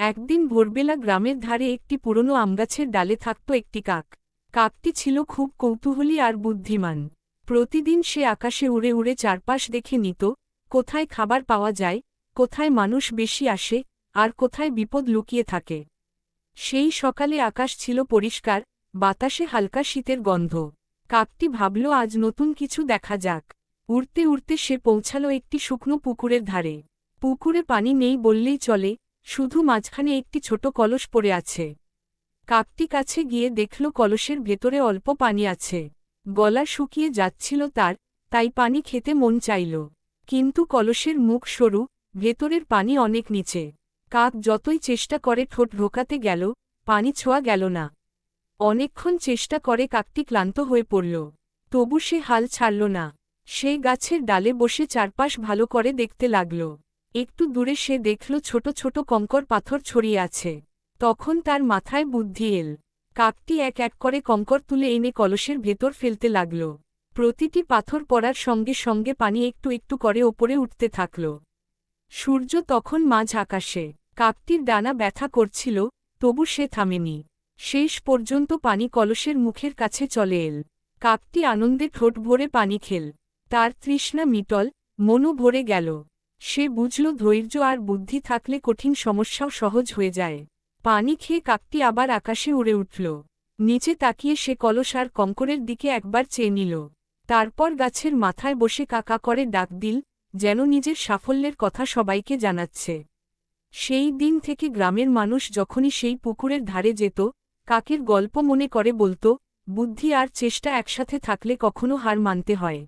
একদিন ভোরবেলা গ্রামের ধারে একটি পুরনো আমগাছের ডালে থাকত একটি কাক। কাকটি ছিল খুব কৌতূহলী আর বুদ্ধিমান। প্রতিদিন সে আকাশে উড়ে উড়ে চারপাশ দেখে নিত, কোথায় খাবার পাওয়া যায়, কোথায় মানুষ বেশি আসে, আর কোথায় বিপদ লুকিয়ে থাকে। সেই সকালে আকাশ ছিল পরিষ্কার, বাতাসে হালকা শীতের গন্ধ। কাকটি ভাবল আজ নতুন কিছু দেখা যাক। উড়তে উড়তে সে পৌঁছাল একটি শুকনো পুকুরের ধারে। পুকুরে পানি নেই বললেই চলে, শুধু মাঝখানে একটি ছোট কলস পড়ে আছে। কাকটি কাছে গিয়ে দেখল কলসের ভেতরে অল্প পানি আছে। গলা শুকিয়ে যাচ্ছিল তার, তাই পানি খেতে মন চাইল। কিন্তু কলসের মুখ সরু, ভেতরের পানি অনেক নিচে। কাক যতই চেষ্টা করে ঠোঁট ঢোকাতে গেল, পানি ছোঁয়া গেল না। অনেকক্ষণ চেষ্টা করে কাকটি ক্লান্ত হয়ে পড়ল। তবু সে হাল ছাড়ল না। সে গাছের ডালে বসে চারপাশ ভালো করে দেখতে লাগল। একটু দূরে সে দেখল ছোট ছোট কঙ্কর পাথর ছড়িয়ে আছে। তখন তার মাথায় বুদ্ধি এল। কাকটি এক এক করে কঙ্কর তুলে এনে কলসের ভেতর ফেলতে লাগল। প্রতিটি পাথর পড়ার সঙ্গে সঙ্গে পানি একটু একটু করে ওপরে উঠতে থাকল। সূর্য তখন মাঝ আকাশে। কাকটির ডানা ব্যথা করছিল, তবু সে থামেনি। শেষ পর্যন্ত পানি কলসের মুখের কাছে চলে এল। কাকটি আনন্দে ঠোঁট ভরে পানি খেল। তার তৃষ্ণা মিটল, মনও ভরে গেল। সে বুঝল ধৈর্য আর বুদ্ধি থাকলে কঠিন সমস্যাও সহজ হয়ে যায়। পানি খেয়ে কাকটি আবার আকাশে উড়ে উঠল। নিচে তাকিয়ে সে কলস আর কঙ্করের দিকে একবার চেয়ে নিল। তারপর গাছের মাথায় বসে কাকা করে ডাক দিল, যেন নিজের সাফল্যের কথা সবাইকে জানাচ্ছে। সেই দিন থেকে গ্রামের মানুষ যখনই সেই পুকুরের ধারে যেত, কাকের গল্প মনে করে বলত, বুদ্ধি আর চেষ্টা একসাথে থাকলে কখনো হার মানতে হয়।